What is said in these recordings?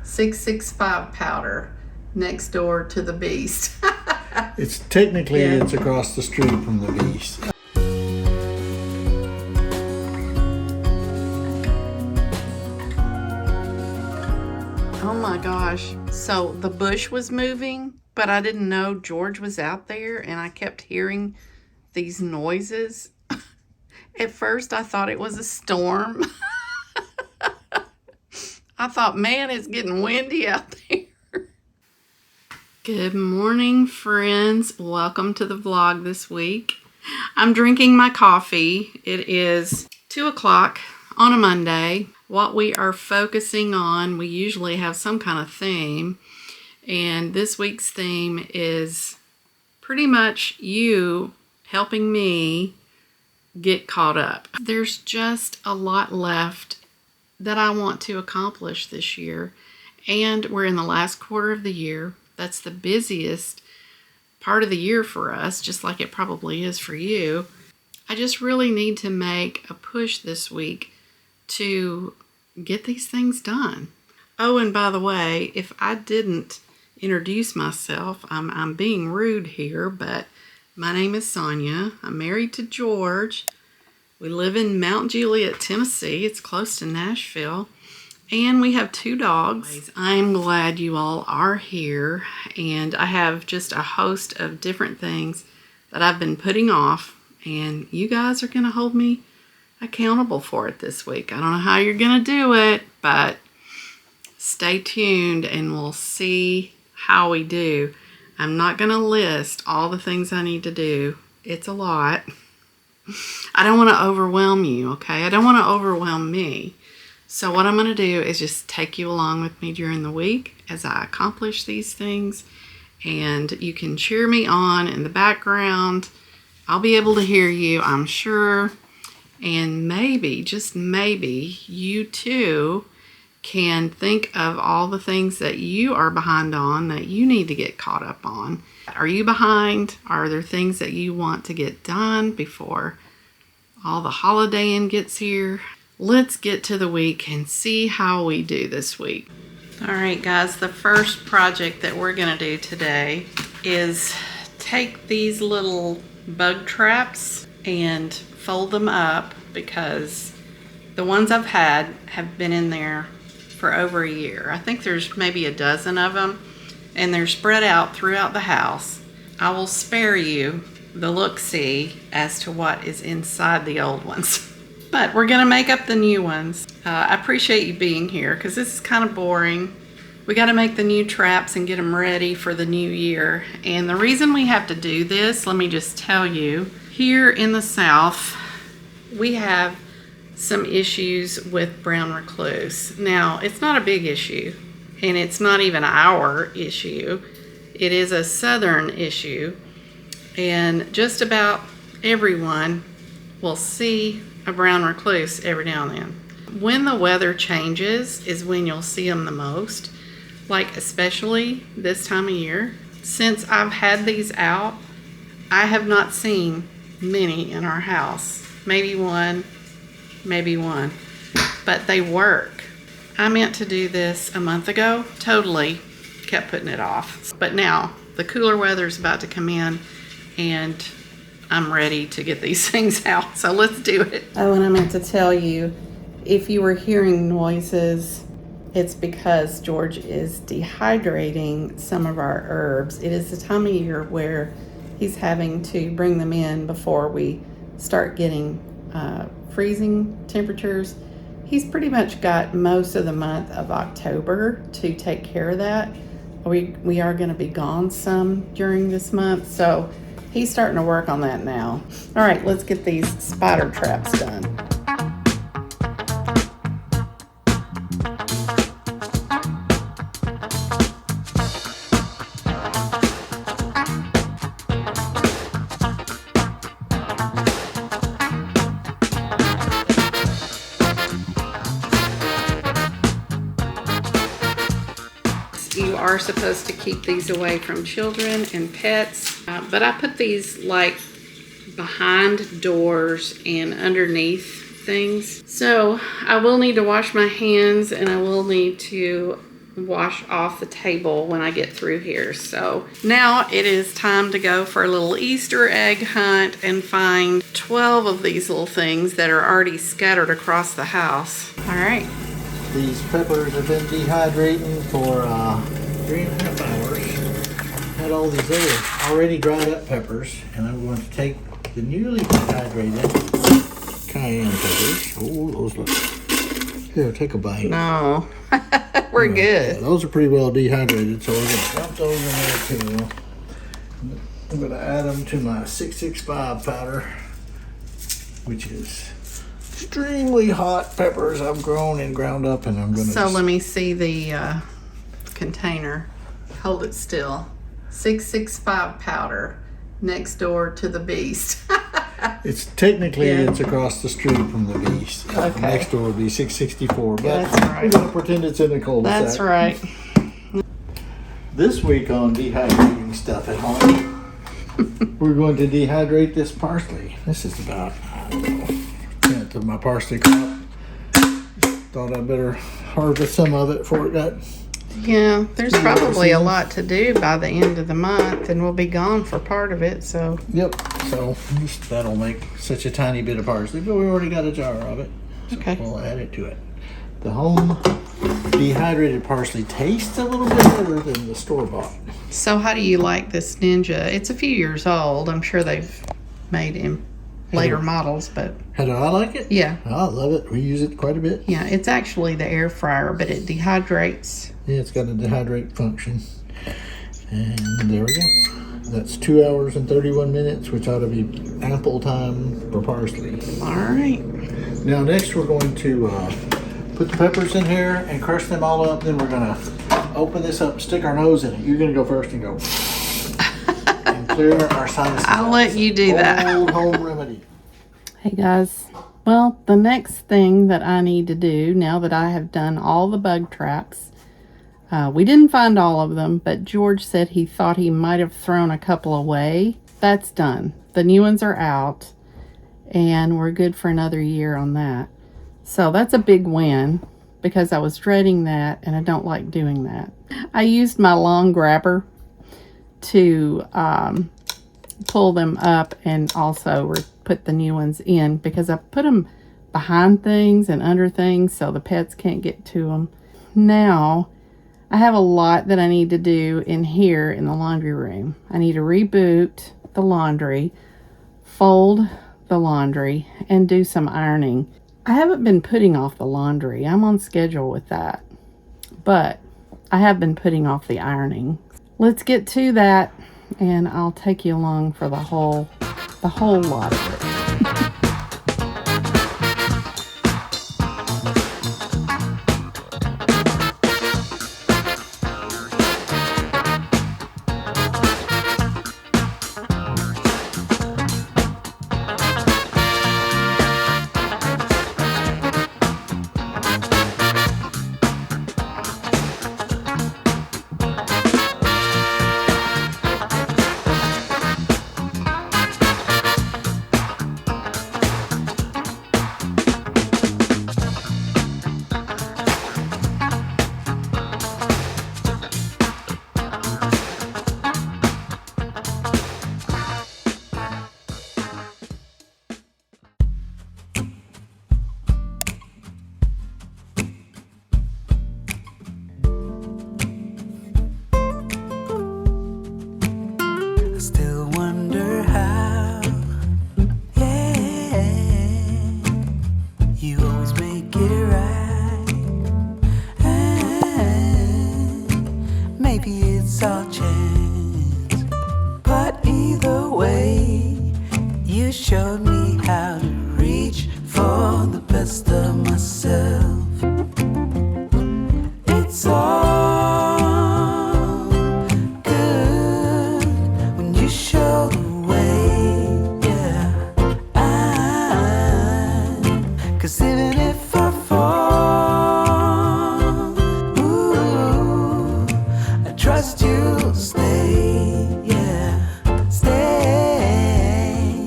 665 powder next door to the Beast. It's technically Yeah. it's across the street from the Beast. Oh my gosh. So the bush was moving, but I didn't know George was out there, and I kept hearing these noises. At first I thought it was a storm. I thought, man, it's getting windy out there. Good morning, friends. Welcome to the vlog this week. I'm drinking my coffee. It is 2 o'clock on a Monday. What we are focusing on, we usually have some kind of theme, and this week's theme is pretty much you helping me get caught up. There's just a lot left that I want to accomplish this year, and we're in the last quarter of the year. That's the busiest part of the year for us, just like it probably is for you. I just really need to make a push this week to get these things done. Oh, and by the way, if I didn't introduce myself, I'm being rude here, but my name is Sonia. I'm married to George. We live in Mount Juliet, Tennessee. It's close to Nashville. And we have 2 dogs. I'm glad you all are here. And I have just a host of different things that I've been putting off. And you guys are going to hold me accountable for it this week. I don't know how you're going to do it, but stay tuned and we'll see how we do. I'm not going to list all the things I need to do. It's a lot. I don't want to overwhelm you, okay? I don't want to overwhelm me. So what I'm going to do is just take you along with me during the week as I accomplish these things. And you can cheer me on in the background. I'll be able to hear you, I'm sure. And maybe, just maybe, you too can think of all the things that you are behind on that you need to get caught up on. Are you behind? Are there things that you want to get done before all the holidaying gets here? Let's get to the week and see how we do this week. All right, guys, the first project that we're going to do today is take these little bug traps and fold them up, because the ones I've had have been in there for over a year. I think there's maybe a dozen of them, and they're spread out throughout the house. I will spare you the look-see as to what is inside the old ones. But we're gonna make up the new ones. I appreciate you being here, because this is kind of boring. We got to make the new traps and get them ready for the new year. And the reason we have to do this, let me just tell you, here in the South, we have some issues with brown recluse. Now, it's not a big issue, and it's not even our issue. It is a Southern issue, and just about everyone will see a brown recluse every now and then. When the weather changes is when you'll see them the most, like especially this time of year. Since I've had these out, I have not seen many in our house. Maybe one, but they work. I meant to do this a month ago, totally kept putting it off. But now the cooler weather is about to come in, and I'm ready to get these things out. So let's do it. Oh, and I meant to tell you, if you were hearing noises, it's because George is dehydrating some of our herbs. It is the time of year where he's having to bring them in before we start getting freezing temperatures. He's pretty much got most of the month of October to take care of that. We are going to be gone some during this month, so he's starting to work on that now. All right, let's get these spider traps done. You are supposed to keep these away from children and pets, but I put these like behind doors and underneath things. So I will need to wash my hands, and I will need to wash off the table when I get through here. So now it is time to go for a little Easter egg hunt and find 12 of these little things that are already scattered across the house. All right. These peppers have been dehydrating for 3.5 hours. Had all these other already dried up peppers, and I'm going to take the newly dehydrated cayenne peppers. Oh, those look. Here, take a bite. No, we're good. Yeah, those are pretty well dehydrated, so we're going to dump those in there too. I'm going to add them to my 665 powder, which is extremely hot peppers I've grown and ground up, and I'm going to. So let me see the container. Hold it still. 665 powder, next door to the beast. It's technically Yeah. it's across the street from the beast. Okay. Next door would be 664, but That's right. we're gonna pretend it's in the cul-de-sac. That's right. This week on dehydrating stuff at home, we're going to dehydrate this parsley. This is about, I don't know, a tenth of my parsley crop. Thought I'd better harvest some of it before it got. Yeah, there's probably a lot to do by the end of the month, and we'll be gone for part of it, so. Yep. So that'll make such a tiny bit of parsley, but we already got a jar of it. So Okay. we'll add it to it. The home dehydrated parsley tastes a little bit better than the store-bought. So how do you like this Ninja? It's a few years old. I'm sure they've made in later models, but How do I like it? yeah. I love it. We use it quite a bit. Yeah, it's actually the air fryer, but it dehydrates. Yeah, it's got a dehydrate function. And there we go. That's 2 hours and 31 minutes, which ought to be ample time for parsley. All right. Now next we're going to put the peppers in here and crush them all up. Then we're going to open this up and stick our nose in it. You're going to go first and go and clear our sinuses. I'll let you do that. Old home remedy. Hey guys. Well, the next thing that I need to do now that I have done all the bug traps, we didn't find all of them, but George said he thought he might have thrown a couple away. That's done. The new ones are out, and we're good for another year on that. So that's a big win, because I was dreading that, and I don't like doing that. I used my long grabber to pull them up and also put the new ones in, because I put them behind things and under things so the pets can't get to them. Now, I have a lot that I need to do in here in the laundry room. I need to reboot the laundry, fold the laundry, and do some ironing. I haven't been putting off the laundry. I'm on schedule with that. But I have been putting off the ironing. Let's get to that, and I'll take you along for the whole lot of it. Still wonder how, yeah, you always make it right. And maybe it's our chance, but either way, you showed me how to reach for the best of myself. It's all show the way, yeah. 'Cause even if I fall, ooh, I trust you'll stay, yeah, stay.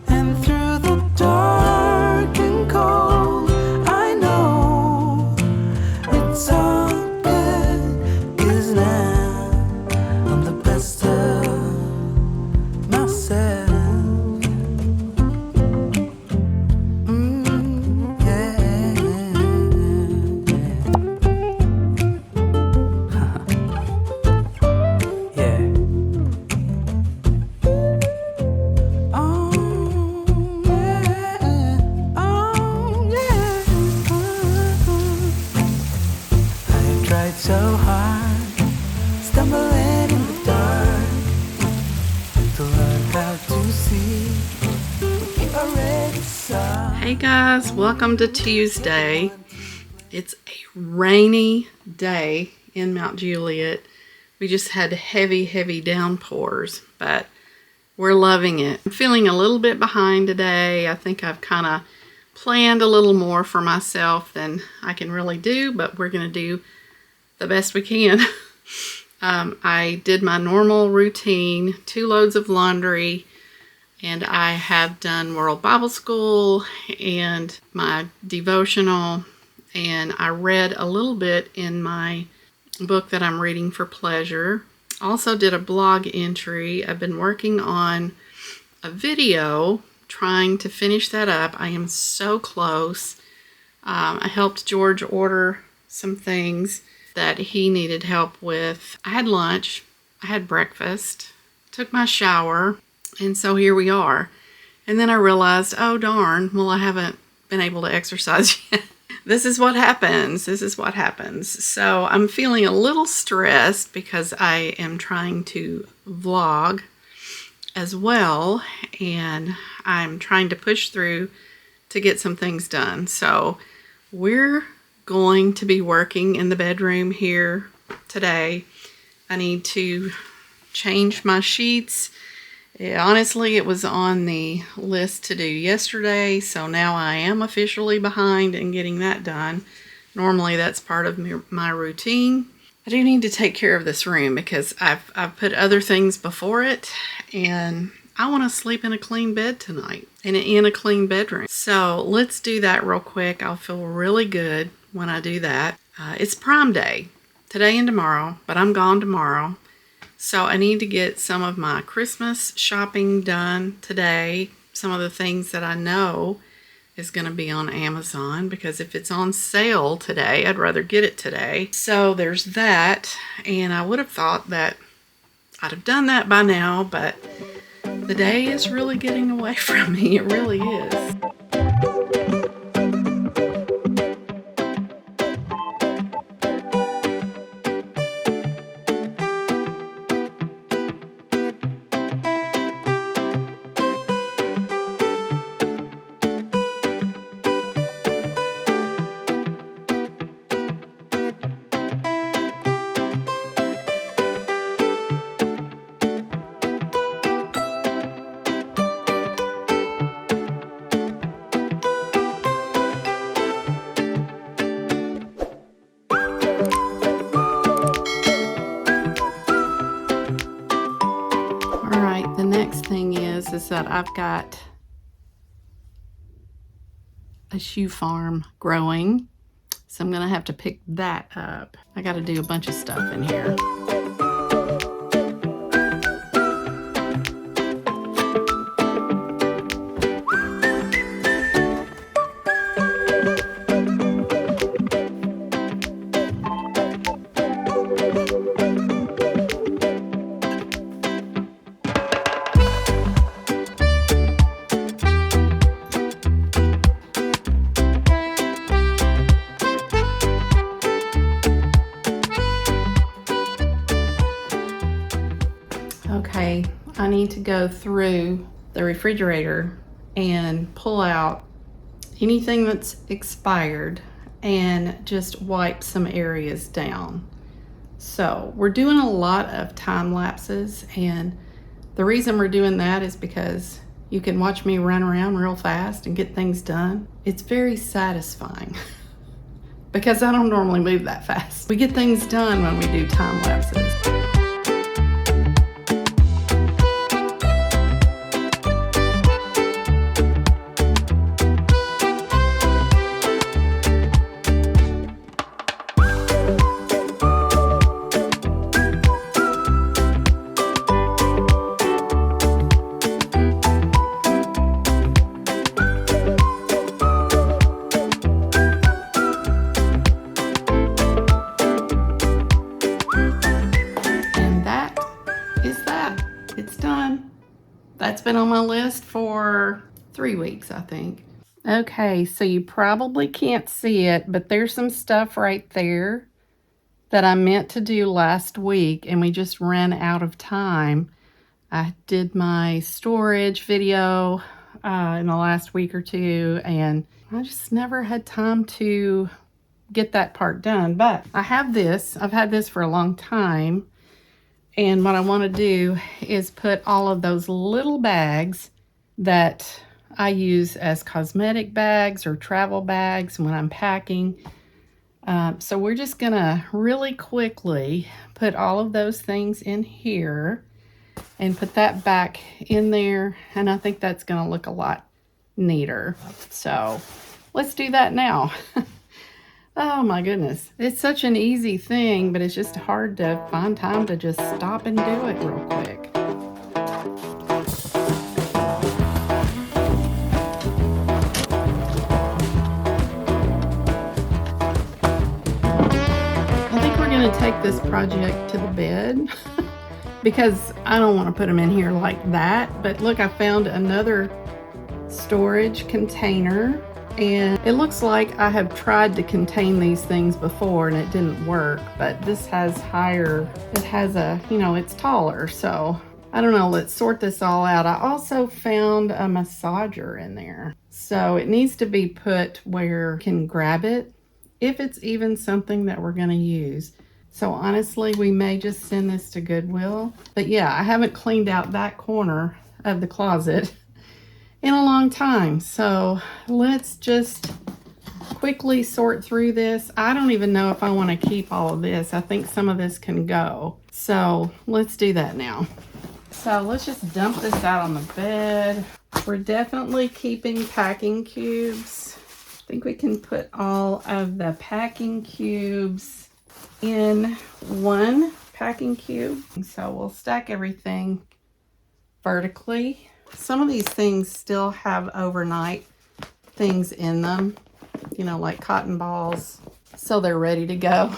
And through the dark and cold, I know it's all good. so hard, stumbling in the dark to learn how to see what you already saw. Hey guys, welcome to Tuesday. It's a rainy day in Mount Juliet. We just had heavy downpours, but we're loving it. I'm feeling a little bit behind today. I think I've kind of planned a little more for myself than I can really do, but we're going to do the best we can. I did my normal routine, 2 loads of laundry, and I have done World Bible School and my devotional, and I read a little bit in my book that I'm reading for pleasure. Also did a blog entry. I've been working on a video, trying to finish that up. I am so close. I helped George order some things that he needed help with. I had lunch, I had breakfast, took my shower, and so here we are. And then I realized, oh darn, well, I haven't been able to exercise yet. This is what happens. So I'm feeling a little stressed because I am trying to vlog as well, and I'm trying to push through to get some things done. So we're going to be working in the bedroom here today. I need to change my sheets. Honestly, it was on the list to do yesterday, so now I am officially behind in getting that done. Normally that's part of my routine. I do need to take care of this room because I've put other things before it, and I want to sleep in a clean bed tonight and in a clean bedroom. So let's do that real quick. I'll feel really good when I do that. It's Prime Day, today and tomorrow, but I'm gone tomorrow. So I need to get some of my Christmas shopping done today. Some of the things that I know is going to be on Amazon, because if it's on sale today, I'd rather get it today. So there's that, and I would have thought that I'd have done that by now, but the day is really getting away from me. It really is. The next thing is that I've got a shoe farm growing, so I'm gonna have to pick that up. I gotta do a bunch of stuff in here. Okay, I need to go through the refrigerator and pull out anything that's expired and just wipe some areas down. So we're doing a lot of time lapses, and the reason we're doing that is because you can watch me run around real fast and get things done. It's very satisfying because I don't normally move that fast. We get things done when we do time lapses. That's been on my list for 3 weeks, I think. Okay, so you probably can't see it, but there's some stuff right there that I meant to do last week and we just ran out of time. I did my storage video in the last week or two, and I just never had time to get that part done. But I have this. I've had this for a long time. And what I want to do is put all of those little bags that I use as cosmetic bags or travel bags when I'm packing. So we're just going to really quickly put all of those things in here and put that back in there. And I think that's going to look a lot neater. So let's do that now. Oh my goodness. It's such an easy thing, but it's just hard to find time to just stop and do it real quick. I think we're going to take this project to the bed because I don't want to put them in here like that. But look, I found another storage container. And it looks like I have tried to contain these things before and it didn't work, but this has higher, it has a, it's taller. So I don't know, let's sort this all out. I also found a massager in there. So it needs to be put where you can grab it, if it's even something that we're gonna use. So honestly, we may just send this to Goodwill. But yeah, I haven't cleaned out that corner of the closet in a long time. So let's just quickly sort through this. I don't even know if I want to keep all of this. I think some of this can go. So let's do that now. So let's just dump this out on the bed. We're definitely keeping packing cubes. I think we can put all of the packing cubes in one packing cube. So we'll stack everything vertically. Some of these things still have overnight things in them, like cotton balls, so they're ready to go.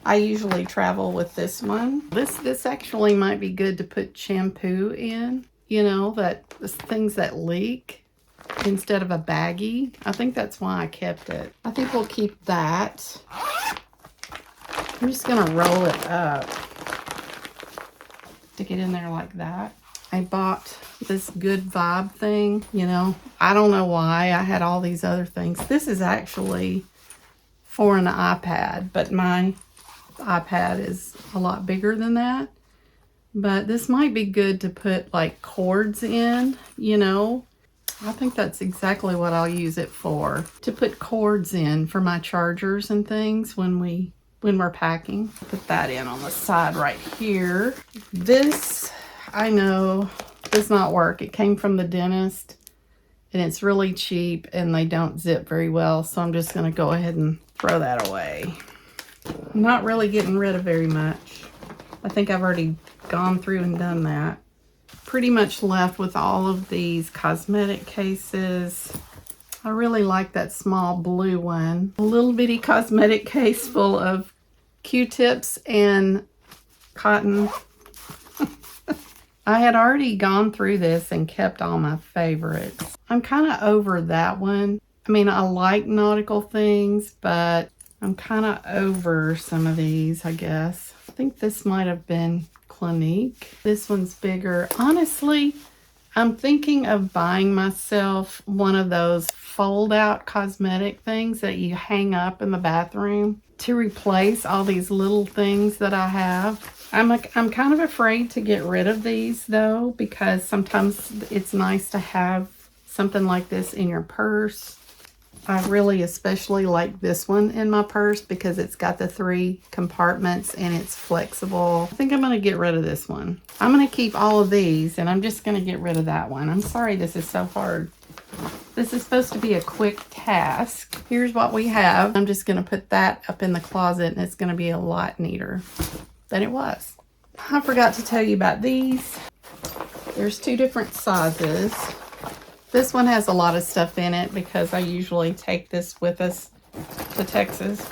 I usually travel with this one. This actually might be good to put shampoo in, that things that leak instead of a baggie. I think that's why I kept it. I think we'll keep that. I'm just gonna roll it up, stick it in there like that. I bought this Good Vibe thing, I don't know why. I had all these other things. This is actually for an iPad, but my iPad is a lot bigger than that. But this might be good to put like cords in, I think that's exactly what I'll use it for. To put cords in for my chargers and things when we're packing. Put that in on the side right here. This, I know, does not work. It came from the dentist and it's really cheap and they don't zip very well. So I'm just going to go ahead and throw that away. I'm not really getting rid of very much. I think I've already gone through and done that. Pretty much left with all of these cosmetic cases. I really like that small blue one. A little bitty cosmetic case full of Q-tips and cotton. I had already gone through this and kept all my favorites. I'm kind of over that one. I mean, I like nautical things, but I'm kind of over some of these, I guess. I think this might have been Clinique. This one's bigger. Honestly, I'm thinking of buying myself one of those fold-out cosmetic things that you hang up in the bathroom to replace all these little things that I have. I'm kind of afraid to get rid of these though, because sometimes it's nice to have something like this in your purse. I really especially like this one in my purse because it's got the 3 compartments and it's flexible. I think I'm going to get rid of this one. I'm going to keep all of these and I'm just going to get rid of that one. I'm sorry this is so hard. This is supposed to be a quick task. Here's what we have. I'm just going to put that up in the closet and it's going to be a lot neater than it was. I forgot to tell you about these. There's 2 different sizes. This one has a lot of stuff in it because I usually take this with us to Texas.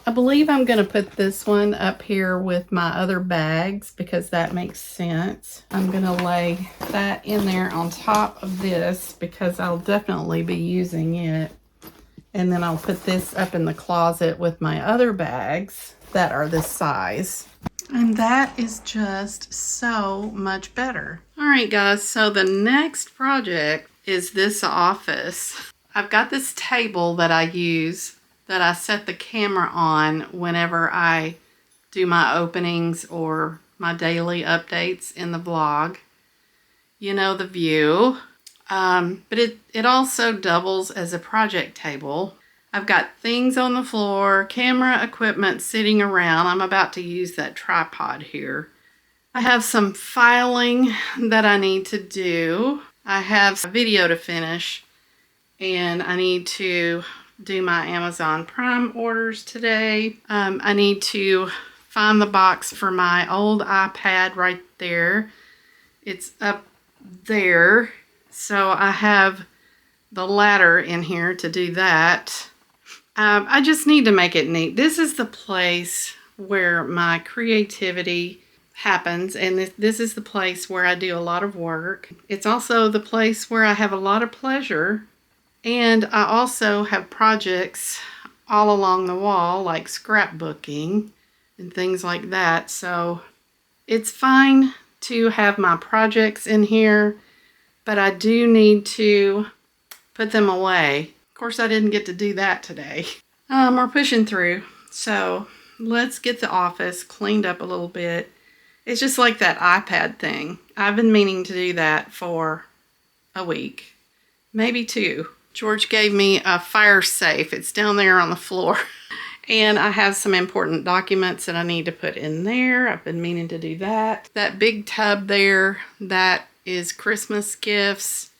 I believe I'm going to put this one up here with my other bags because that makes sense. I'm going to lay that in there on top of this because I'll definitely be using it. And then I'll put this up in the closet with my other bags. that are this size. And that is just so much better. All right, guys, so the next project is this office. I've got this table that I use that I set the camera on whenever I do my openings or my daily updates in the vlog. You know the view. But it also doubles as a project table. I've got things on the floor, camera equipment sitting around. I'm about to use that tripod here. I have some filing that I need to do. I have a video to finish, and I need to do my Amazon Prime orders today. I need to find the box for my old iPad right there. It's up there. So I have the ladder in here to do that. I just need to make it neat. This is the place where my creativity happens, and this is the place where I do a lot of work. It's also the place where I have a lot of pleasure, and I also have projects all along the wall, like scrapbooking and things like that. So it's fine to have my projects in here, but I do need to put them away. Of course, I didn't get to do that today. We're pushing through. So let's get the office cleaned up a little bit. It's just like that iPad thing. I've been meaning to do that for a week, maybe 2. George gave me a fire safe. It's down there on the floor. And I have some important documents that I need to put in there. I've been meaning to do that. That big tub there, that is Christmas gifts.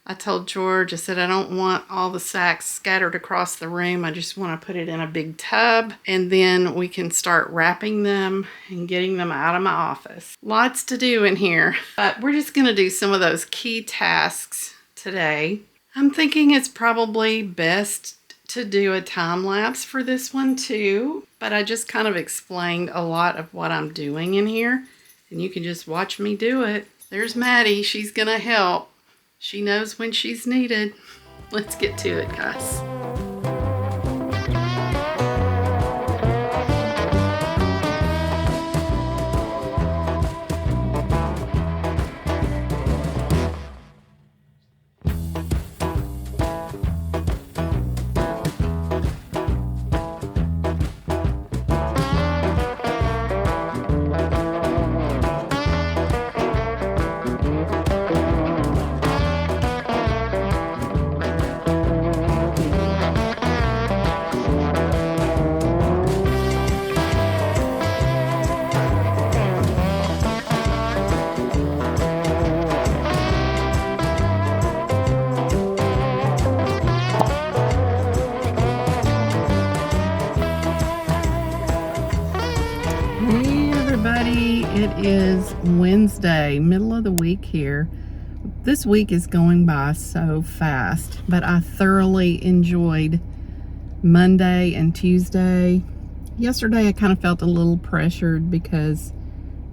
I told George, I said, I don't want all the sacks scattered across the room. I just want to put it in a big tub, and then we can start wrapping them and getting them out of my office. Lots to do in here, but we're just going to do some of those key tasks today. I'm thinking it's probably best to do a time lapse for this one too, but I just kind of explained a lot of what I'm doing in here, and you can just watch me do it. There's Maddie. She's going to help. She knows when she's needed. Let's get to it, guys. It is Wednesday, middle of the week here. This week is going by so fast, but I thoroughly enjoyed Monday and Tuesday. Yesterday I kind of felt a little pressured because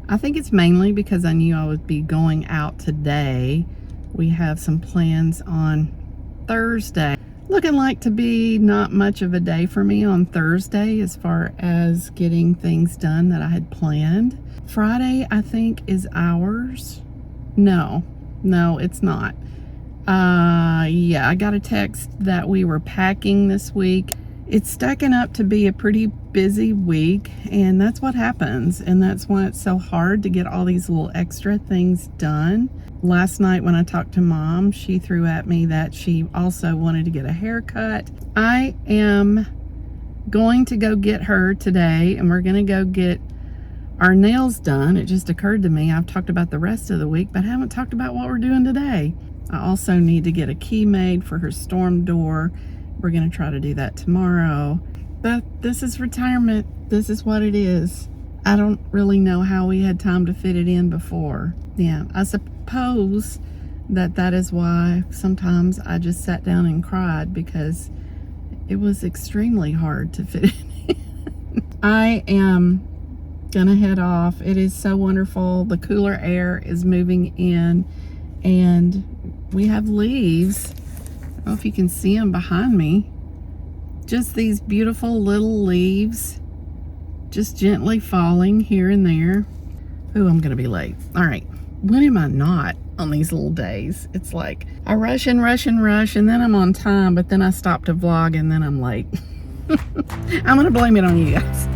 I think it's mainly because I knew I would be going out today. We have some plans on Thursday. Looking like to be not much of a day for me on Thursday as far as getting things done that I had planned. Friday, I think, is ours. No, it's not. Yeah, I got a text that we were packing this week. It's stacking up to be a pretty busy week, and that's what happens. And that's why it's so hard to get all these little extra things done. Last night when I talked to Mom, she threw at me that she also wanted to get a haircut. I am going to go get her today, and we're going to go get our nails done. It just occurred to me, I've talked about the rest of the week, but haven't talked about what we're doing today. I also need to get a key made for her storm door. We're going to try to do that tomorrow. But this is retirement. This is what it is. I don't really know how we had time to fit it in before. Yeah, I suppose that is why sometimes I just sat down and cried, because it was extremely hard to fit it in. I am gonna head off. It is so wonderful. The cooler air is moving in, and we have leaves. I don't know if you can see them behind me. Just these beautiful little leaves just gently falling here and there. Ooh, I'm gonna be late. All right, when am I not on these little days? It's like I rush and rush and rush, and then I'm on time, but then I stop to vlog, and then I'm late. I'm gonna blame it on you guys.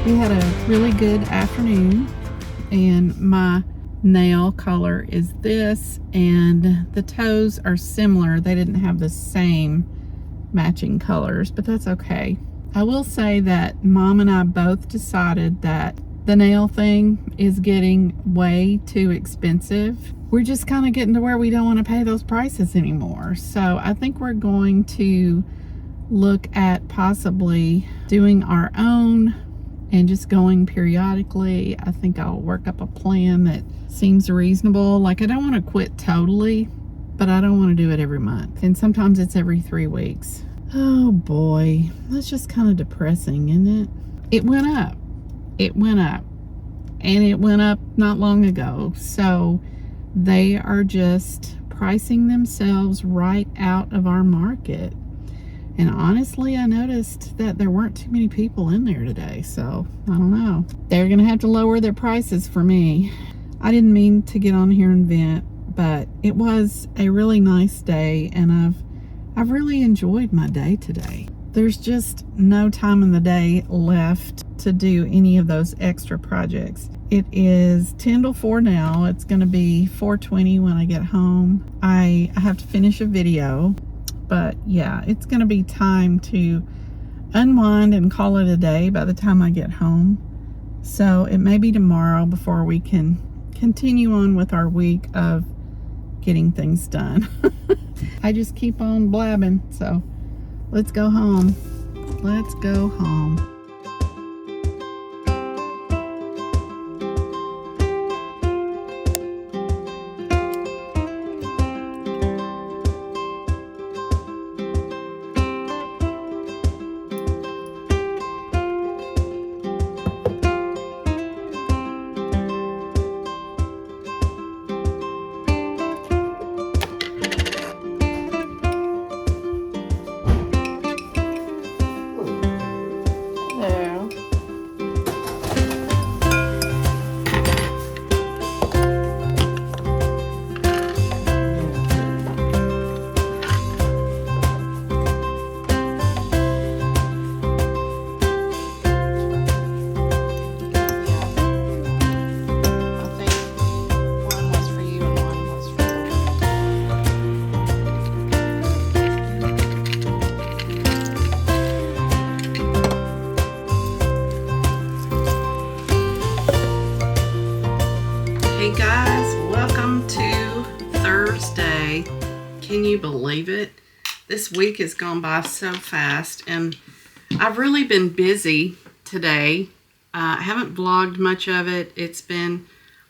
We had a really good afternoon, and my nail color is this, and the toes are similar. They didn't have the same matching colors, but that's okay. I will say that Mom and I both decided that the nail thing is getting way too expensive. We're just kind of getting to where we don't want to pay those prices anymore. So I think we're going to look at possibly doing our own and just going periodically. I think I'll work up a plan that seems reasonable. Like, I don't want to quit totally, but I don't want to do it every month. And sometimes it's every 3 weeks. Oh boy, that's just kind of depressing, isn't it? It went up. It went up. And it went up not long ago. So they are just pricing themselves right out of our market. And honestly, I noticed that there weren't too many people in there today, so I don't know. They're gonna have to lower their prices for me. I didn't mean to get on here and vent, but it was a really nice day, and I've really enjoyed my day today. There's just no time in the day left to do any of those extra projects. It is 10 to 4 now. It's gonna be 4:20 when I get home. I have to finish a video. But yeah, it's going to be time to unwind and call it a day by the time I get home. So it may be tomorrow before we can continue on with our week of getting things done. I just keep on blabbing. So let's go home. Let's go home. Hey guys, welcome to Thursday. Can you believe it? This week has gone by so fast, and I've really been busy today. I haven't vlogged much of it. It's been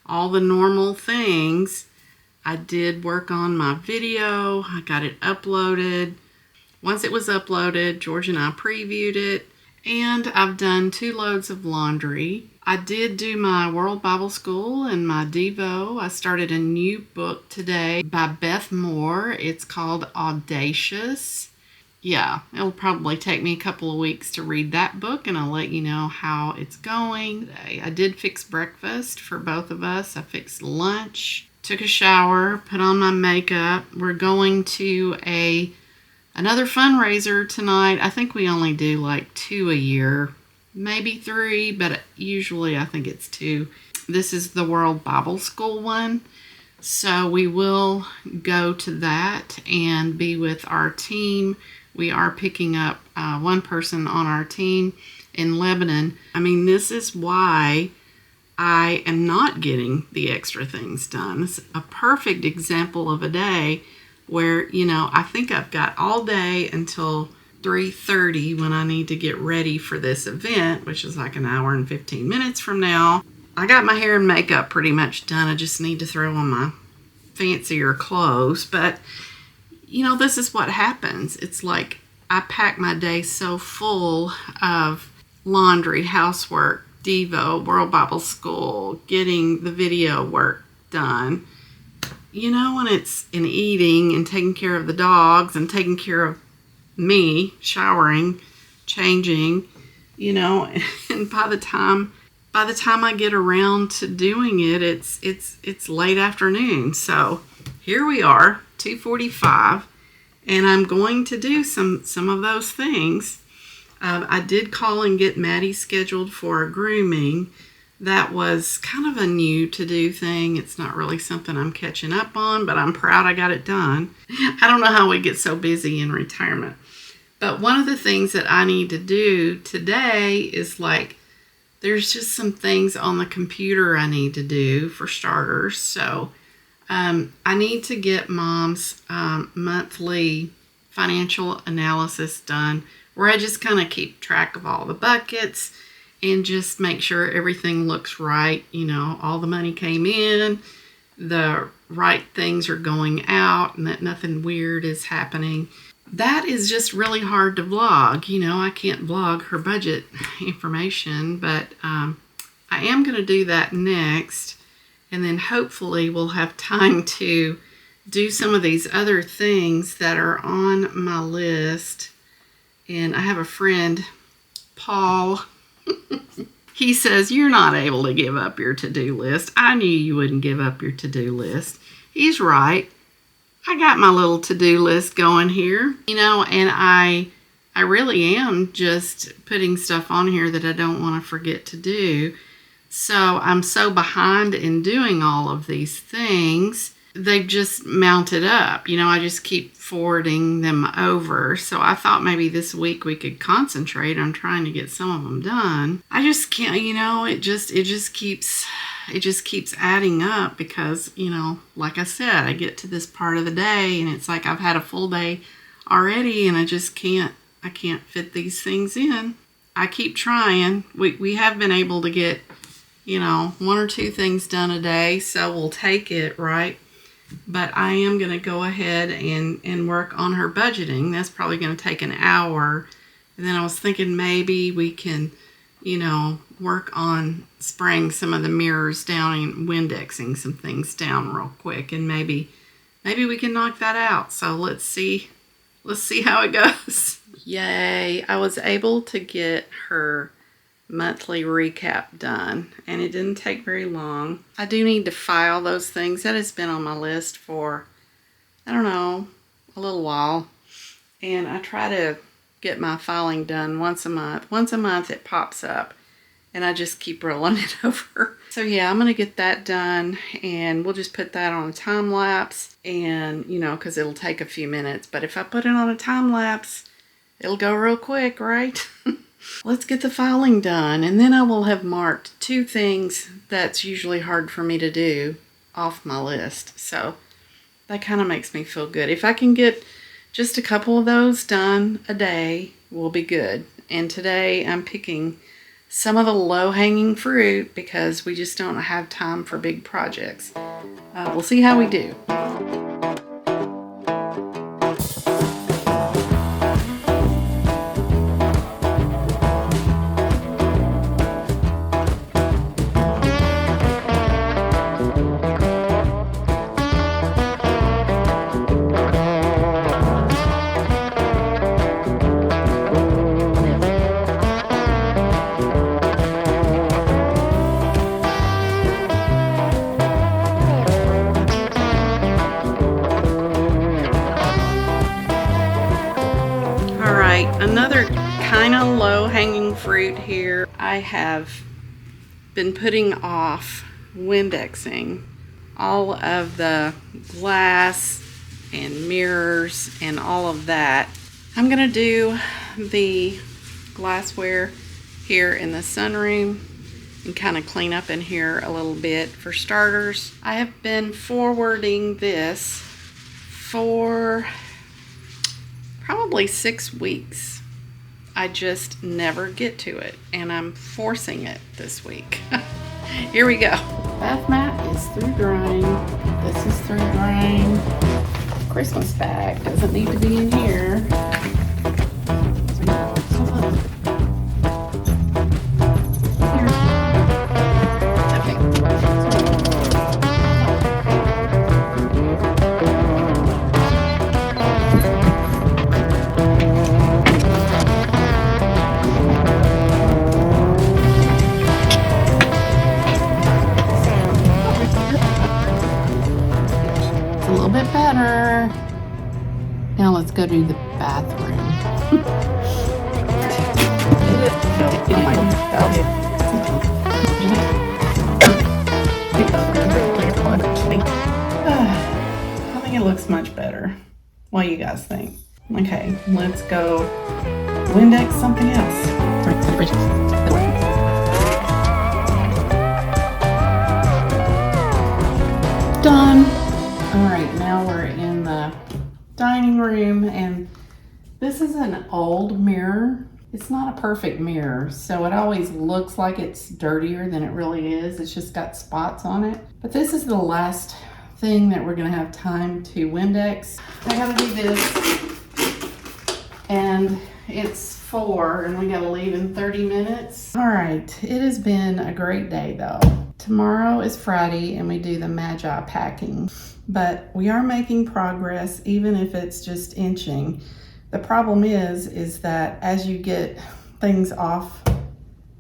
all the normal things. I did work on my video. I got it uploaded. Once it was uploaded, George and I previewed it, and I've done 2 loads of laundry. I did do my World Bible School and my Devo. I started a new book today by Beth Moore. It's called Audacious. Yeah, it'll probably take me a couple of weeks to read that book, and I'll let you know how it's going today. I did fix breakfast for both of us. I fixed lunch, took a shower, put on my makeup. We're going to another fundraiser tonight. I think we only do like 2 a year. maybe 3, but usually I think it's 2. This is the World Bible School one. So we will go to that and be with our team. We are picking up one person on our team in Lebanon. I mean, this is why I am not getting the extra things done. It's a perfect example of a day where, I think I've got all day until 3:30 when I need to get ready for this event, which is like an hour and 15 minutes from now. I got my hair and makeup pretty much done. I just need to throw on my fancier clothes. But, this is what happens. It's like I pack my day so full of laundry, housework, Devo, World Bible School, getting the video work done. And it's in eating and taking care of the dogs and taking care of me, showering, changing, and by the time I get around to doing it, it's late afternoon. So here we are, 2:45, and I'm going to do some of those things. I did call and get Maddie scheduled for a grooming. That was kind of a new to-do thing. It's not really something I'm catching up on, but I'm proud I got it done. I don't know how we get so busy in retirement. But one of the things that I need to do today is there's just some things on the computer I need to do for starters. So I need to get Mom's monthly financial analysis done, where I just kind of keep track of all the buckets and just make sure everything looks right. All the money came in, the right things are going out, and that nothing weird is happening. That is just really hard to vlog. I can't vlog her budget information, but I am going to do that next. And then hopefully we'll have time to do some of these other things that are on my list. And I have a friend, Paul. He says, "You're not able to give up your to-do list. I knew you wouldn't give up your to-do list." He's right. I got my little to-do list going here, and I really am just putting stuff on here that I don't want to forget to do. So I'm so behind in doing all of these things. They've just mounted up. I just keep forwarding them over. So I thought maybe this week we could concentrate on trying to get some of them done. I just can't, it just keeps adding up because, like I said, I get to this part of the day and it's like I've had a full day already and I can't fit these things in. I keep trying. We have been able to get, 1 or 2 things done a day, so we'll take it, right? But I am going to go ahead and work on her budgeting. That's probably going to take an hour. And then I was thinking maybe we can, work on spraying some of the mirrors down and Windexing some things down real quick. And maybe we can knock that out. So let's see how it goes. Yay. I was able to get her monthly recap done, and it didn't take very long. I do need to file those things. That has been on my list for, I don't know, a little while. And I try to get my filing done once a month. Once a month it pops up, and I just keep rolling it over. So yeah, I'm going to get that done, and we'll just put that on a time lapse, and, because it'll take a few minutes. But if I put it on a time lapse, it'll go real quick, right? Let's get the filing done, and then I will have marked 2 things that's usually hard for me to do off my list. So that kind of makes me feel good. If I can get just a couple of those done a day, we'll be good. And today I'm picking some of the low-hanging fruit because we just don't have time for big projects. We'll see how we do. Another kind of low-hanging fruit scoot here. I have been putting off Windexing all of the glass and mirrors and all of that. I'm gonna do the glassware here in the sunroom and kind of clean up in here a little bit. For starters, I have been forwarding this for probably 6 weeks. I just never get to it, and I'm forcing it this week. Here we go. Bath mat is through drying. This is through drying. Christmas bag doesn't need to be in here. A little bit better. Now let's go to the bathroom. I think it looks much better. What do you guys think? Okay, let's go Windex something else. Done. All right, now we're in the dining room, and this is an old mirror. It's not a perfect mirror, so it always looks like it's dirtier than it really is. It's just got spots on it. But this is the last thing that we're gonna have time to Windex. I gotta do this, and it's 4, and we gotta leave in 30 minutes. All right, it has been a great day though. Tomorrow is Friday, and we do the Magi packing. But we are making progress, even if it's just inching. The problem is that as you get things off,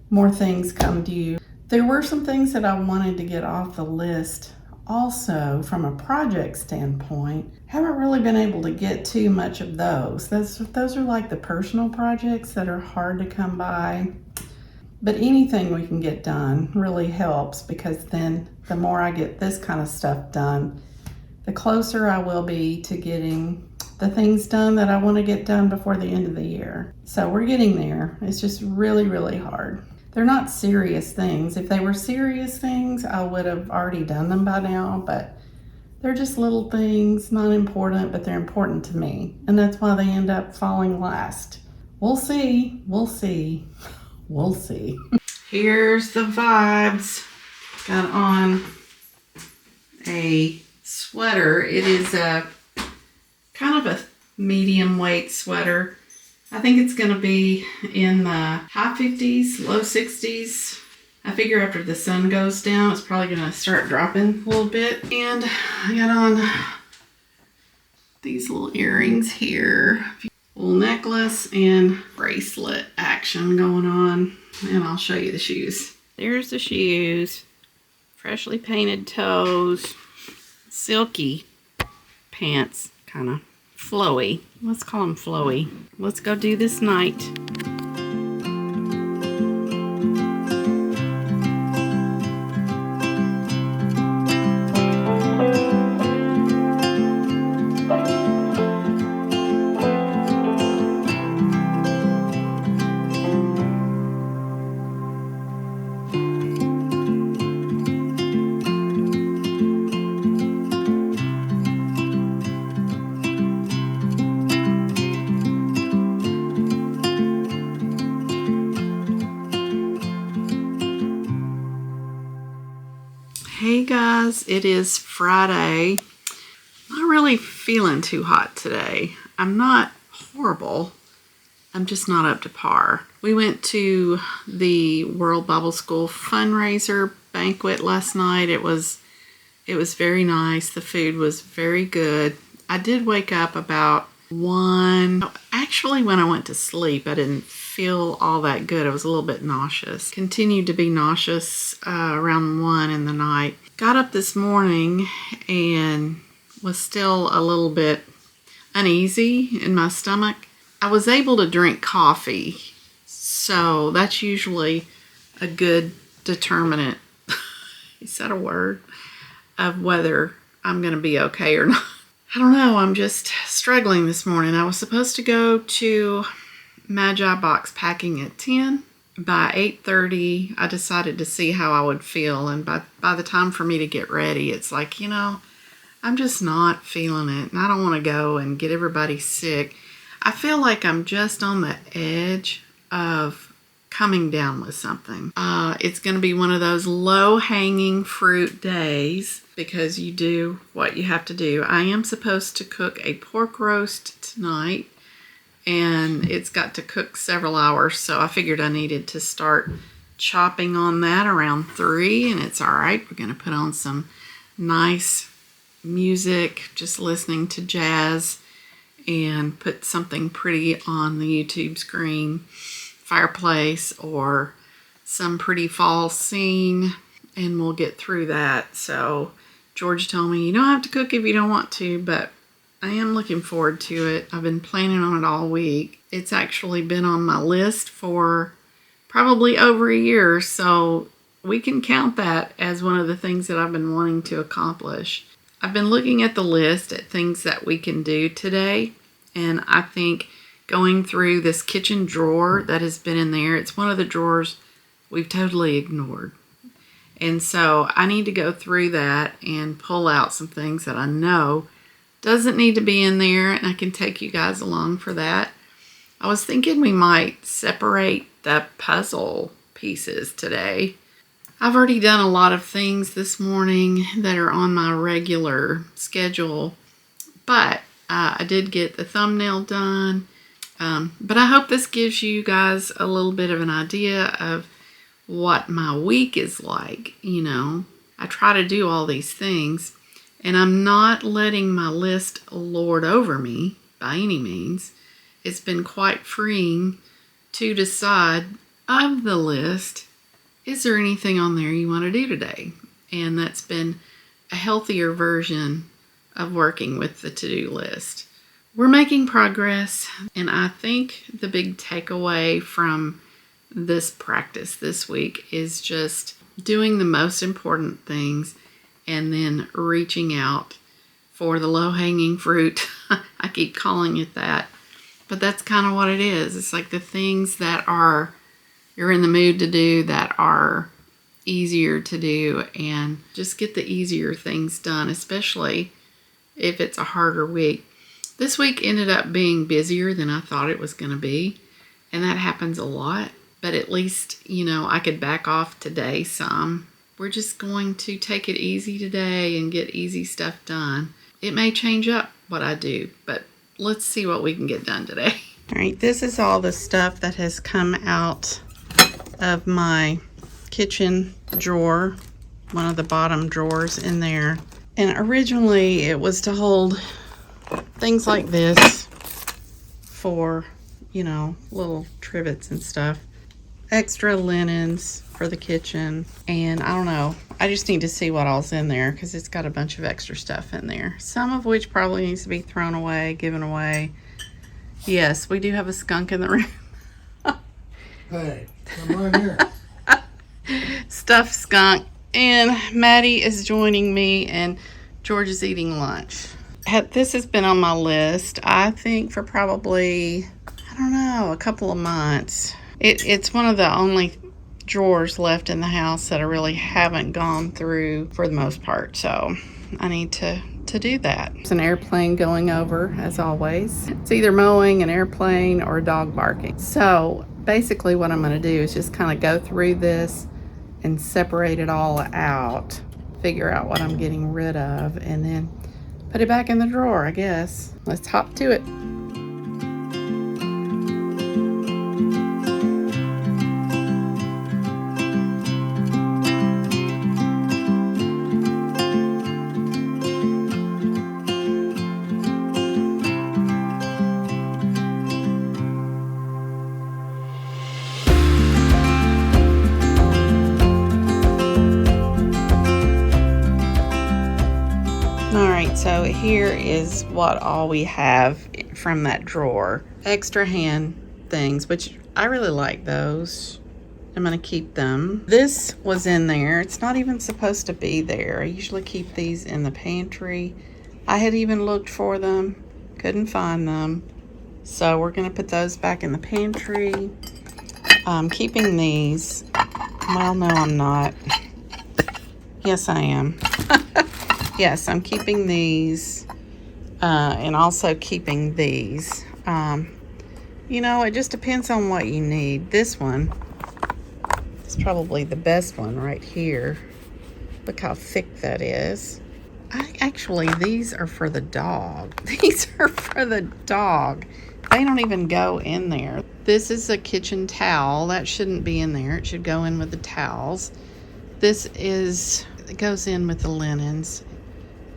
more things come to you. There were some things that I wanted to get off the list. Also, from a project standpoint, haven't really been able to get too much of those. Those are like the personal projects that are hard to come by. But anything we can get done really helps, because then the more I get this kind of stuff done, the closer I will be to getting the things done that I want to get done before the end of the year. So we're getting there. It's just really, really hard. They're not serious things. If they were serious things, I would have already done them by now, but they're just little things, not important, but they're important to me. And that's why they end up falling last. We'll see, we'll see, we'll see. Here's the vibes. Got on a sweater. It is a kind of a medium weight sweater. I think it's going to be in the high 50s, low 60s. I figure after the sun goes down, it's probably going to start dropping a little bit. And I got on these little earrings here. Little necklace and bracelet action going on. And I'll show you the shoes. There's the shoes. Freshly painted toes. Silky pants, kind of flowy. Let's call them flowy. Let's go do this night. Hey guys, it is Friday. Not really feeling too hot today. I'm not horrible. I'm just not up to par. We went to the World Bible School fundraiser banquet last night. It was very nice. The food was very good. I did wake up about 1. Actually, when I went to sleep, I didn't feel all that good. I was a little bit nauseous. Continued to be nauseous around 1 in the night. Got up this morning and was still a little bit uneasy in my stomach. I was able to drink coffee, So that's usually a good determinant, is that a word, of whether I'm going to be okay or not. I don't know, I'm just struggling this morning. I was supposed to go to Magi box packing at 10. By 8:30, I decided to see how I would feel, and by the time for me to get ready, it's like, I'm just not feeling it, and I don't want to go and get everybody sick. I feel like I'm just on the edge of coming down with something. It's going to be one of those low-hanging fruit days because you do what you have to do. I am supposed to cook a pork roast tonight, and it's got to cook several hours, so I figured I needed to start chopping on that around 3, and it's all right. We're going to put on some nice music, just listening to jazz, and put something pretty on the YouTube screen, fireplace, or some pretty fall scene, and we'll get through that. So George told me, you don't have to cook if you don't want to, but I am looking forward to it. I've been planning on it all week. It's actually been on my list for probably over a year, so we can count that as one of the things that I've been wanting to accomplish. I've been looking at the list at things that we can do today, and I think going through this kitchen drawer that has been in there, it's one of the drawers we've totally ignored. And so I need to go through that and pull out some things that I know doesn't need to be in there, and I can take you guys along for that. I was thinking we might separate the puzzle pieces today. I've already done a lot of things this morning that are on my regular schedule, but I did get the thumbnail done. But I hope this gives you guys a little bit of an idea of what my week is like. I try to do all these things, and I'm not letting my list lord over me by any means. It's been quite freeing to decide of the list, is there anything on there you want to do today? And that's been a healthier version of working with the to-do list. We're making progress, and I think the big takeaway from this practice this week is just doing the most important things and then reaching out for the low-hanging fruit. I keep calling it that, but that's kind of what it is. It's like the things that you're in the mood to do, that are easier to do, and just get the easier things done, especially if it's a harder week. This week ended up being busier than I thought it was going to be, and that happens a lot, but at least, I could back off today some. We're just going to take it easy today and get easy stuff done. It may change up what I do, but let's see what we can get done today. All right, this is all the stuff that has come out of my kitchen drawer, one of the bottom drawers in there. And originally it was to hold things like this for, little trivets and stuff. Extra linens for the kitchen, and I don't know, I just need to see what all's in there because it's got a bunch of extra stuff in there, some of which probably needs to be thrown away, given away. Yes, we do have a skunk in the room. Hey, come on here. Stuffed skunk. And Maddie is joining me, and George is eating lunch. This has been on my list, I think, for probably, a couple of months. It's one of the only drawers left in the house that I really haven't gone through for the most part, so I need to do that. There's an airplane going over, as always. It's either mowing, an airplane, or a dog barking. So basically what I'm going to do is just kind of go through this and separate it all out, figure out what I'm getting rid of, and then put it back in the drawer, I guess. Let's hop to it. So here is what all we have from that drawer. Extra hand things, which I really like those. I'm going to keep them. This was in there. It's not even supposed to be there. I usually keep these in the pantry. I had even looked for them, couldn't find them. So we're going to put those back in the pantry. I'm keeping these. Well, no, I'm not. Yes, I am. Yes, I'm keeping these and also keeping these. You know, it just depends on what you need. This one is probably the best one right here. Look how thick that is. Actually, these are for the dog. These are for the dog. They don't even go in there. This is a kitchen towel. That shouldn't be in there. It should go in with the towels. It goes in with the linens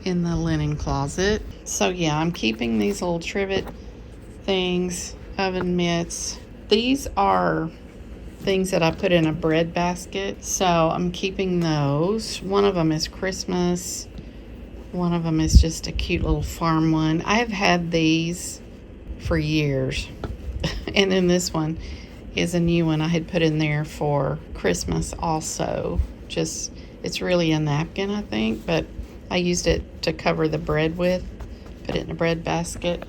in the linen closet. So yeah, I'm keeping these little trivet things, oven mitts. These are things that I put in a bread basket. So I'm keeping those. One of them is Christmas. One of them is just a cute little farm one. I have had these for years. And then this one is a new one I had put in there for Christmas also. It's really a napkin, I think, but I used it to cover the bread with. Put it in a bread basket.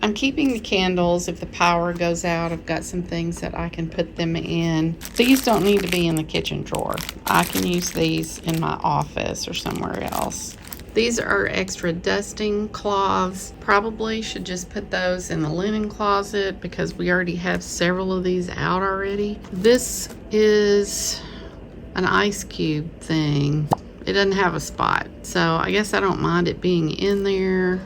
I'm keeping the candles. If the power goes out, I've got some things that I can put them in. These don't need to be in the kitchen drawer. I can use these in my office or somewhere else. These are extra dusting cloths. Probably should just put those in the linen closet because we already have several of these out already. This is an ice cube thing. It doesn't have a spot, so I guess I don't mind it being in there.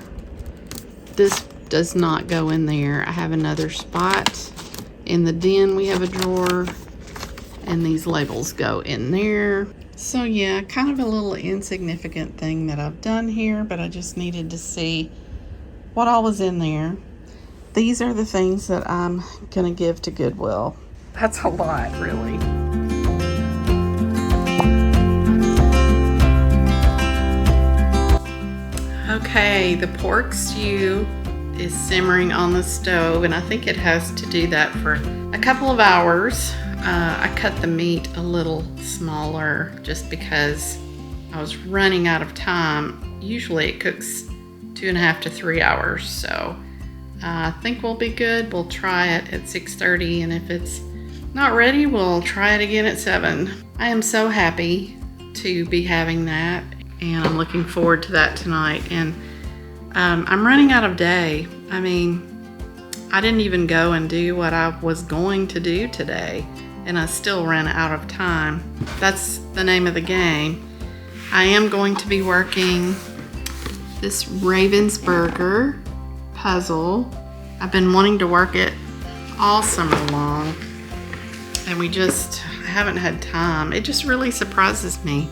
This does not go in there. I have another spot. In the den we have a drawer, and these labels go in there. So yeah, kind of a little insignificant thing that I've done here, but I just needed to see what all was in there. These are the things that I'm gonna give to Goodwill. That's a lot, really. Okay, the pork stew is simmering on the stove, and I think it has to do that for a couple of hours. I cut the meat a little smaller just because I was running out of time. Usually it cooks 2.5 to 3 hours, so I think we'll be good. We'll try it at 6:30, and if it's not ready, we'll try it again at 7. I am so happy to be having that, and I'm looking forward to that tonight. And I'm running out of day. I mean, I didn't even go and do what I was going to do today, and I still ran out of time. That's the name of the game. I am going to be working this Ravensburger puzzle. I've been wanting to work it all summer long, and I haven't had time. It just really surprises me,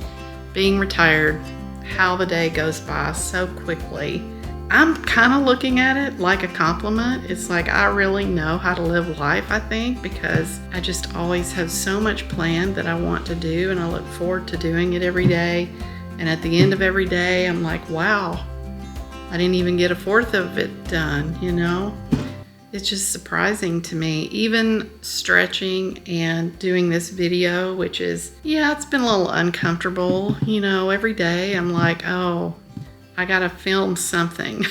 being retired, how the day goes by so quickly. I'm kind of looking at it like a compliment. It's like I really know how to live life, I think, because I just always have so much planned that I want to do, and I look forward to doing it every day. And at the end of every day, I'm like, wow, I didn't even get 1/4 of it done, you know? It's just surprising to me. Even stretching and doing this video, which is, yeah, it's been a little uncomfortable, you know, every day I'm like, oh, I gotta film something.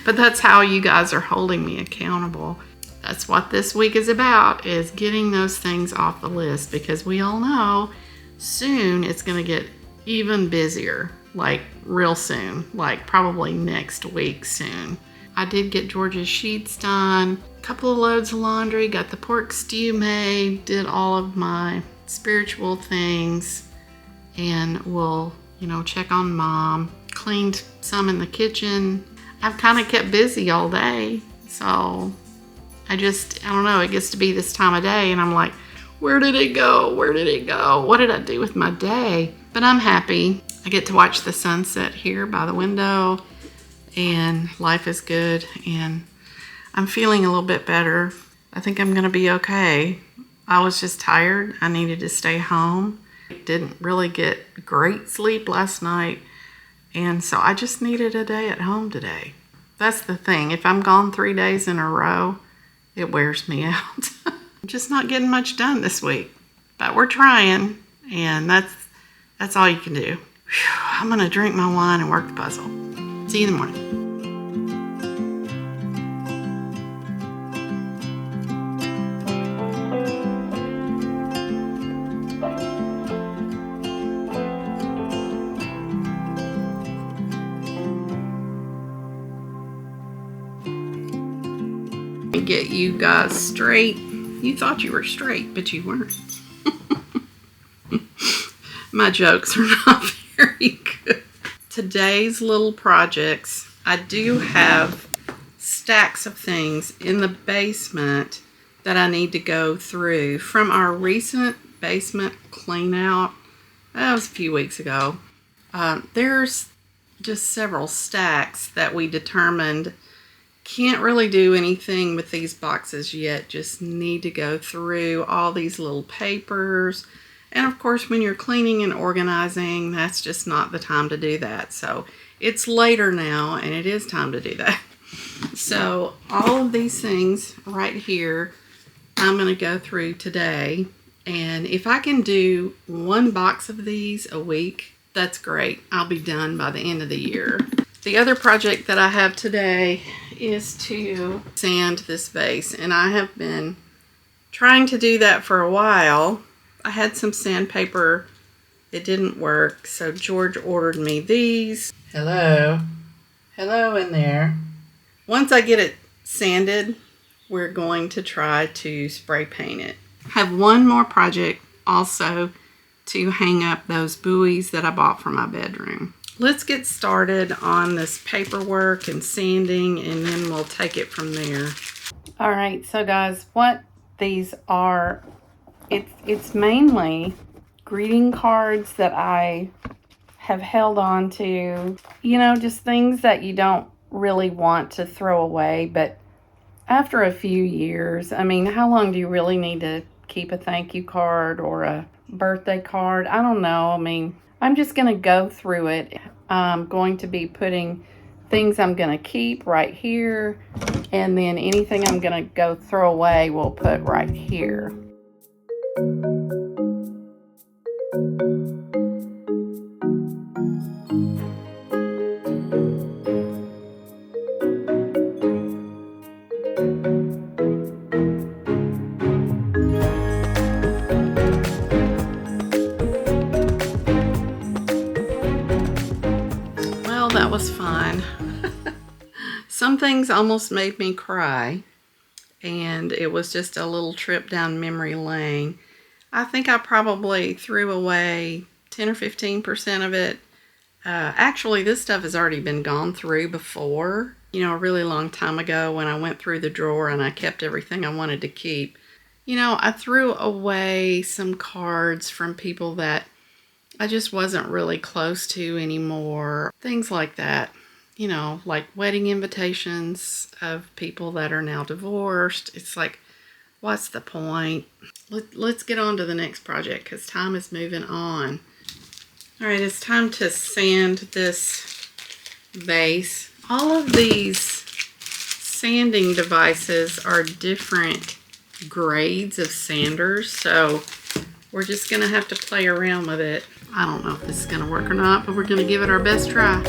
But that's how you guys are holding me accountable. That's what this week is about, is getting those things off the list, because we all know soon it's gonna get even busier, like real soon, like probably next week soon. I did get George's sheets done, a couple of loads of laundry, got the pork stew made, did all of my spiritual things, and we'll, check on Mom. Cleaned some in the kitchen. I've kind of kept busy all day, so I don't know, it gets to be this time of day and I'm like, where did it go? Where did it go? What did I do with my day? But I'm happy. I get to watch the sunset here by the window, and life is good, and I'm feeling a little bit better. I think I'm gonna be okay. I was just tired. I needed to stay home. Didn't really get great sleep last night, and so I just needed a day at home today. That's the thing. If I'm gone 3 days in a row, it wears me out. just not getting much done this week. But we're trying, and that's all you can do. Whew, I'm going to drink my wine and work the puzzle. See you in the morning. Get you guys straight. You thought you were straight, but you weren't. My jokes are not very good. Today's little projects, I do have stacks of things in the basement that I need to go through from our recent basement clean out. That was a few weeks ago. There's just several stacks that we determined can't really do anything with these boxes yet. Just need to go through all these little papers. And of course, when you're cleaning and organizing, that's just not the time to do that. So it's later now, and it is time to do that. So all of these things right here, I'm going to go through today. And if I can do one box of these a week, that's great. I'll be done by the end of the year. The other project that I have today is to sand this vase, and I have been trying to do that for a while. I had some sandpaper. It didn't work, so George ordered me these. Hello. Hello in there. Once I get it sanded, we're going to try to spray paint it. I have one more project also to hang up those buoys that I bought for my bedroom. Let's get started on this paperwork and sanding, and then we'll take it from there. All right, so guys, what these are, it's mainly greeting cards that I have held on to. You know, just things that you don't really want to throw away, but after a few years, I mean, how long do you really need to keep a thank you card or a birthday card? I don't know. I mean, I'm just going to go through it. I'm going to be putting things I'm going to keep right here, and then anything I'm going to go throw away we'll put right here. That was fun. Some things almost made me cry, and it was just a little trip down memory lane. I think I probably threw away 10 or 15% of it. Actually, this stuff has already been gone through before, you know, a really long time ago when I went through the drawer and I kept everything I wanted to keep. You know, I threw away some cards from people that I just wasn't really close to anymore. Things like that. You know, like wedding invitations of people that are now divorced. It's like, what's the point? Let's get on to the next project because time is moving on. All right, it's time to sand this vase. All of these sanding devices are different grades of sanders, so we're just going to have to play around with it. I don't know if this is going to work or not, but we're going to give it our best try.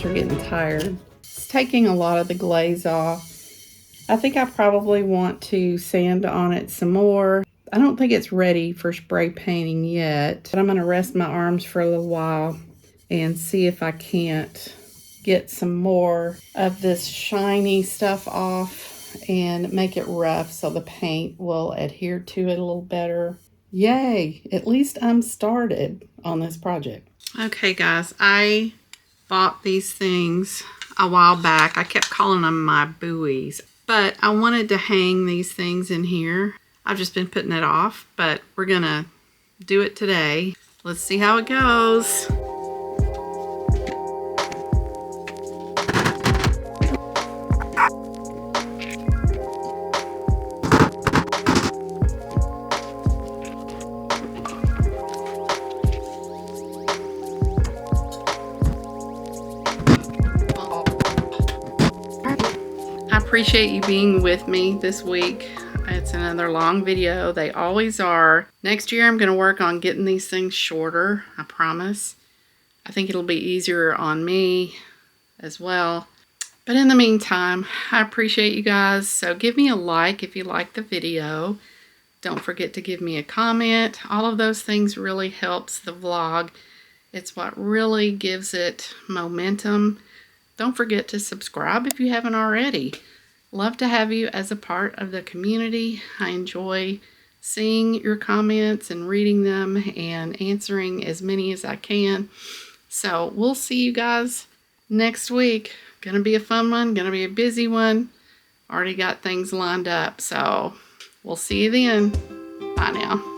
Are getting tired. It's taking a lot of the glaze off. I think I probably want to sand on it some more. I don't think it's ready for spray painting yet, but I'm going to rest my arms for a little while and see if I can't get some more of this shiny stuff off and make it rough so the paint will adhere to it a little better. Yay! At least I'm started on this project. Okay guys, I bought these things a while back. I kept calling them my buoys, but I wanted to hang these things in here. I've just been putting it off, but we're gonna do it today. Let's see how it goes. I appreciate you being with me this week. It's another long video. They always are. Next year, I'm going to work on getting these things shorter. I promise. I think it'll be easier on me as well. But in the meantime, I appreciate you guys. So give me a like if you like the video. Don't forget to give me a comment. All of those things really helps the vlog. It's what really gives it momentum. Don't forget to subscribe if you haven't already. Love to have you as a part of the community. I enjoy seeing your comments and reading them and answering as many as I can. So we'll see you guys next week. Gonna be a fun one, gonna be a busy one. Already got things lined up, so we'll see you then. Bye now.